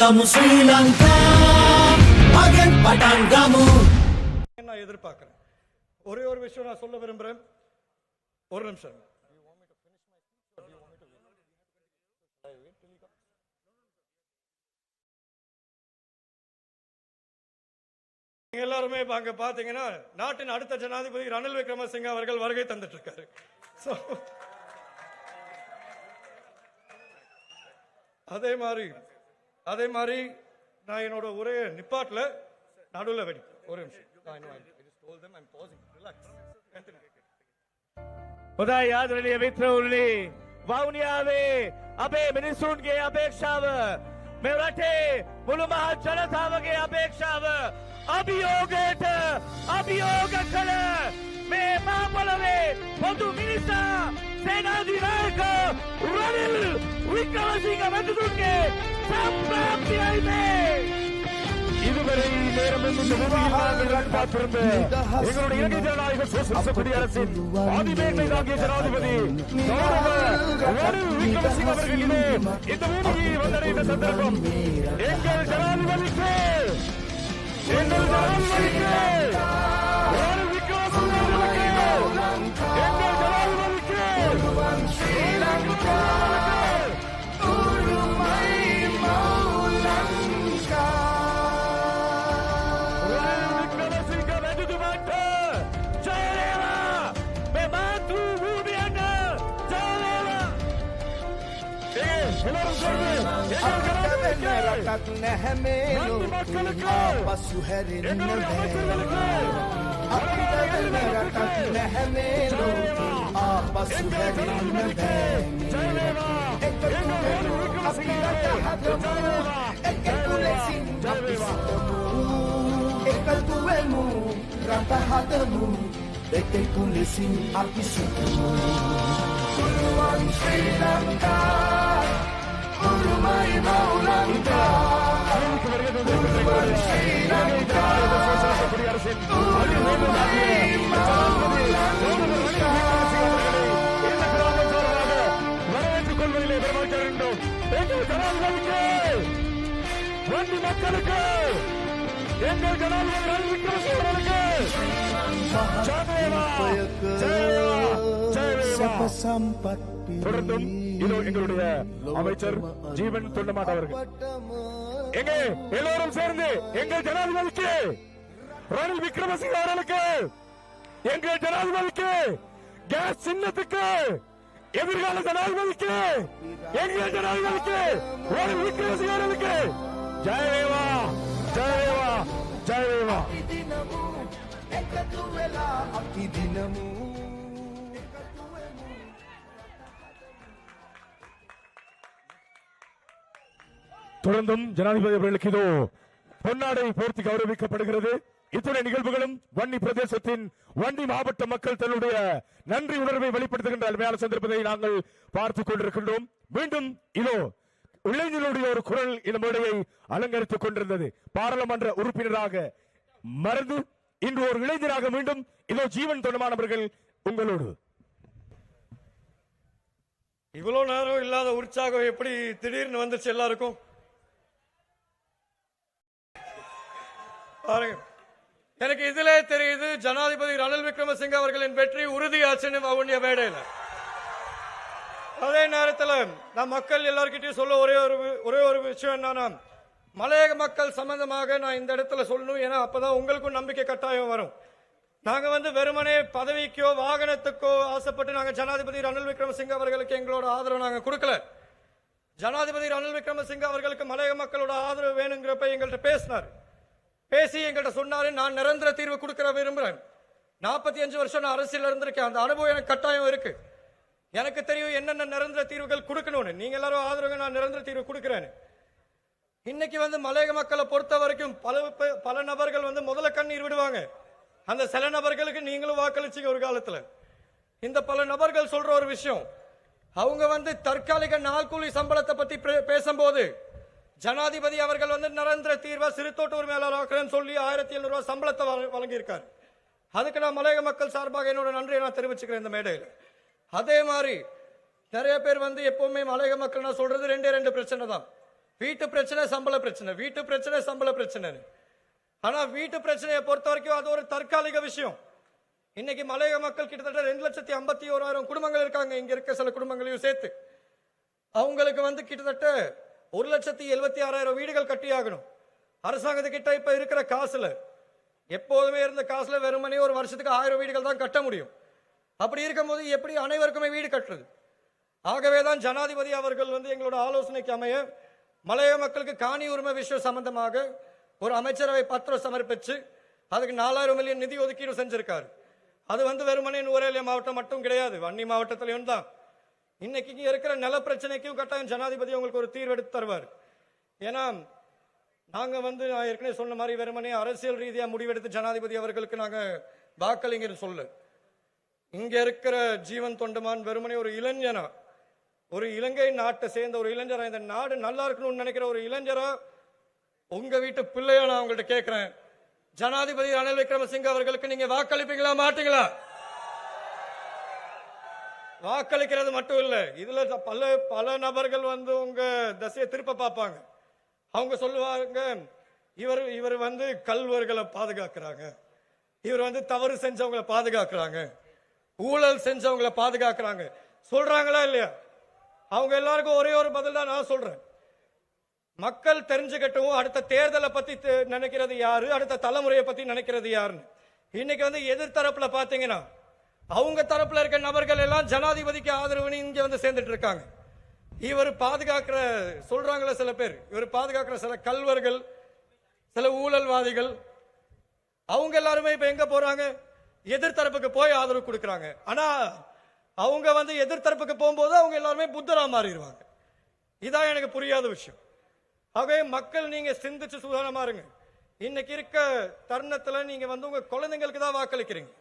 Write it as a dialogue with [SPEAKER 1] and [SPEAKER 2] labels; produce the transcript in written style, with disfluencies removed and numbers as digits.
[SPEAKER 1] Ramu Sri Lanka Again Patan Ramu
[SPEAKER 2] நான் எதிர்பார்க்கிறேன். ஒரே ஒரு விஷயம் நான் சொல்ல விரும்புறேன். ஒரு நிமிஷம். எல்லாருமே அங்க பாத்தீங்கன்னா நாட்டின் அடுத்த ஜனாதிபதி ரணில் விக்ரமசிங்க அவர்கள் வருகை தந்துட்டு இருக்காரு. அதே மாதிரி நான் என்னோட ஒரே நிப்பாட்ல நடுவில் வெடி ஒரு நிமிஷம்.
[SPEAKER 3] හොඳයි ආදරණීය මිත්‍රවරුනි වවුනියාවේ අපේ මිනිසුන්ගේ අපේක්ෂාව මේ රටේ මුළු මහත් ජනතාවගේ අපේක්ෂාව අභියෝගයට අභියෝග කළ මේ මහ පොළවේ පොදු මිනිසා සේනාධිනායක රනිල් වික්‍රමසිංහ මැතිතුන්ගේ සම්ප්‍රාප්තියයි මේ இதுவரை நேரமும் இந்த பூமியில் நாங்கள் பார்த்திருந்த எங்களுடைய இலங்கை ஜனநாயக சோசலிச குடியரசின் ஆதிமேன்மை தாங்கிய ஜனாதிபதி ரணில் விக்ரமசிங்க அவர்களிலே இந்த பூமியை வந்தடைந்த சந்தர்ப்பம் எங்கள் ஜனாதிபதிக்கு ரணில் விக்ரமசிங்க அவர்களுக்கு எங்கள் ஜனாதிபதிக்கு
[SPEAKER 4] නැහැ මේ පසු හැරෙන්න අපිට රටක් නැහැ මේ ආපසු හැරෙන්න එකතු ලෙසින් අපි සිතමු එකතු වෙමු රට හදමු එකතු ලෙසින් අපි සිතමු පුළුවන් ශ්‍රී Lanka Urumai Maulanka Urumai Sri Lanka
[SPEAKER 3] தொடர்ந்தும் இதோ எங்களுடைய அமைச்சர் ஜீவன் தொண்டமாட் அவர்கள் எங்கே எல்லோரும் சேர்ந்து எங்கள் ஜனாதிபதிக்கு ரணில் விக்ரமசிங்க அவர்களுக்கு எங்கள் ஜனாதிபதிக்கு கேஸ் சின்னத்துக்கு எதிர்கால ஜனாதிபதிக்கு எங்கள் ஜனாதிபதிக்கு ரணில் விக்ரமசிங்க அவர்களுக்கு ஜெயவேவா ஜெயவேவா ஜெயவேவா தொடர்ந்தும் ஜனாதிபதி அவர்களுக்கு இதோ பொன்னாடை போர்த்தி கௌரவிக்கப்படுகிறது. இத்துணை நிகழ்வுகளும் வன்னி பிரதேசத்தின் வன்னி மாவட்ட மக்கள் தன்னுடைய நன்றி உணர்வை வெளிப்படுத்துகின்ற அருமையான சந்தர்ப்பத்தை நாங்கள் பார்த்துக் கொண்டிருக்கின்றோம். மீண்டும் இதோ இளைஞர்களுடைய ஒரு குரல் இந்த மேடையை அலங்கரித்துக் கொண்டிருந்தது. பாராளுமன்ற உறுப்பினராக மறந்து இன்று ஒரு இளைஞராக மீண்டும் இதோ ஜீவன் தொண்டமானவர்கள் உங்களோடு.
[SPEAKER 2] இவ்வளவு நேரம் இல்லாத உற்சாகம் எப்படி திடீர்னு வந்துச்சு எல்லாருக்கும்? எனக்கு இதிலே தெரியுது ஜனாதிபதி ரணில் விக்ரமசிங்க அவர்களின் வெற்றி உறுதியாச்சுன்னு வவுனியா மேடையில். அதே நேரத்தில் நான் மக்கள் எல்லார்கிட்டையும் சொல்ல ஒரே ஒரு விஷயம் என்னன்னா, மலையக மக்கள் சம்பந்தமாக நான் இந்த இடத்துல சொல்லணும். ஏன்னா அப்பதான் உங்களுக்கும் நம்பிக்கை கட்டாயம் வரும். நாங்க வெறுமனே பதவிக்கோ வாகனத்துக்கோ ஆசைப்பட்டு நாங்க ஜனாதிபதி ரணில் விக்ரமசிங்க அவர்களுக்கு எங்களோட ஆதரவு நாங்க கொடுக்கல. ஜனாதிபதி ரணில் விக்ரமசிங்க அவர்களுக்கு மலையக மக்களோட ஆதரவு வேணுங்கிறப்ப எங்கள்கிட்ட பேசி எங்கள்கிட்ட சொன்னாரு, நான் நிரந்தர தீர்வு கொடுக்க விரும்புறேன். 45 வருஷம் நான் அரசியல் இருந்திருக்கேன். அந்த அனுபவம் எனக்கு கட்டாயம் இருக்கு. எனக்கு தெரியும் என்னென்ன நிரந்தர தீர்வுகள் கொடுக்கணும்னு. நீங்க எல்லாரும் ஆதரவு, நான் நிரந்தர தீர்வு கொடுக்கிறேன். இன்னைக்கு மலையக மக்களை பொறுத்த வரைக்கும் பல நபர்கள் முதல்ல கண்ணீர் விடுவாங்க. அந்த சில நபர்களுக்கு நீங்களும் வாக்களிச்சீங்க ஒரு காலத்துல. இந்த பல நபர்கள் சொல்ற ஒரு விஷயம், அவங்க தற்காலிக நாள் கூலி சம்பளத்தை பத்தி பேசும்போது ஜனாதிபதி அவர்கள் நிரந்தர தீர்வா சிறுதோட்ட உரிமையாளர் சொல்லி 1700 ரூபாய் சம்பளத்தை வழங்கியிருக்காரு. அதுக்கு நான் மலையக மக்கள் சார்பாக என்னோட நன்றியை நான் தெரிவிச்சுக்கிறேன் இந்த மேடையில். அதே மாதிரி நிறைய பேர் எப்பவுமே மலையக மக்கள் நான் சொல்றது ரெண்டே பிரச்சனை தான். வீட்டு பிரச்சனை சம்பள பிரச்சனை, வீட்டு பிரச்சனை சம்பள பிரச்சனை. ஆனா வீட்டு பிரச்சனையை பொறுத்த வரைக்கும் அது ஒரு தற்காலிக விஷயம். இன்னைக்கு மலையக மக்கள் கிட்டத்தட்ட 2,51,000 குடும்பங்கள் இருக்காங்க. இங்க இருக்க சில குடும்பங்களையும் சேர்த்து அவங்களுக்கு கிட்டத்தட்ட 1,76,000 வீடுகள் கட்டியாகணும். அரசாங்கத்துக்கிட்ட இப்ப இருக்கிற காசுல, எப்போதுமே இருந்த காசுல வெறுமனே ஒரு வருஷத்துக்கு 1000 வீடுகள் தான் கட்ட முடியும். அப்படி இருக்கும்போது எப்படி அனைவருக்குமே வீடு கட்டுறது? ஆகவேதான் ஜனாதிபதி அவர்கள் எங்களோட ஆலோசனைக்கு அமைய மலைய மக்களுக்கு காணி உரிமை விஷயம் சம்பந்தமாக ஒரு அமைச்சரவை பத்திரம் சமர்ப்பிச்சு அதுக்கு 4,000 மில்லியன் நிதி ஒதுக்கீடு செஞ்சிருக்காரு. அது வெறுமனே நுவரேலியா மாவட்டம் மட்டும் கிடையாது, வன்னி மாவட்டத்திலையும் தான். இன்னைக்கு இங்க இருக்கிற நில பிரச்சனைக்கும் கட்டாயம் ஜனாதிபதி உங்களுக்கு ஒரு தீர்வு எடுத்து தருவார். ஏன்னா நாங்க நான் ஏற்கனவே சொன்ன மாதிரி வெறுமனே அரசியல் ரீதியா முடிவெடுத்து ஜனாதிபதி அவர்களுக்கு நாங்க வாக்களிங்கன்னு சொல்ல. இங்க இருக்கிற ஜீவன் தொண்டமான் வெறுமனே ஒரு இளைஞனா, ஒரு இலங்கை நாட்டை சேர்ந்த ஒரு இளைஞரா, இந்த நாடு நல்லா இருக்கணும்னு நினைக்கிற ஒரு இளைஞரா, உங்க வீட்டு பிள்ளையா நான் உங்கள்கிட்ட கேட்கிறேன், ஜனாதிபதி ரணில் விக்ரமசிங்க அவர்களுக்கு நீங்க வாக்களிப்பீங்களா மாட்டீங்களா? வாக்களிக்கிறது மட்டும் இல்ல, இதுல பல நபர்கள் உங்க திசையை திருப்ப பார்ப்பாங்க. அவங்க சொல்லுவாங்க, இவர் கல்வர்களை பாதுகாக்கிறாங்க, இவர் தவறு செஞ்சவங்களை பாதுகாக்கிறாங்க, ஊழல் செஞ்சவங்களை பாதுகாக்கிறாங்க சொல்றாங்களா இல்லையா? அவங்க எல்லாருக்கும் ஒரே ஒரு பதில் தான் நான் சொல்றேன். மக்கள் தெரிஞ்சுக்கட்டும் அடுத்த தேர்தலை பத்தி நினைக்கிறது யாரு, அடுத்த தலைமுறையை பத்தி நினைக்கிறது யாருன்னு. இன்னைக்கு எதிர்த்தரப்புல பாத்தீங்கன்னா அவங்க தரப்புல இருக்க நபர்கள் எல்லாம் ஜனாதிபதிக்கு ஆதரவுன்னு இங்க சேர்ந்துட்டு இருக்காங்க. இவர் பாதுகாக்கிற சொல்றாங்களே சில பேர், இவர் பாதுகாக்கிற சில கல்வர்கள், சில ஊழல்வாதிகள், அவங்க எல்லாருமே இப்ப எங்க போறாங்க? எதிர்த்தரப்புக்கு போய் ஆதரவு கொடுக்கறாங்க. ஆனா அவங்க எதிர்த்தரப்புக்கு போகும்போது அவங்க எல்லாருமே புத்தரா மாறிடுவாங்க. இதான் எனக்கு புரியாத விஷயம். ஆகவே மக்கள் நீங்க சிந்திச்சு சுதாரணமா இருங்க. இன்னைக்கு இருக்க தருணத்துல நீங்க உங்க குழந்தைங்களுக்கு தான் வாக்களிக்கிறீங்க.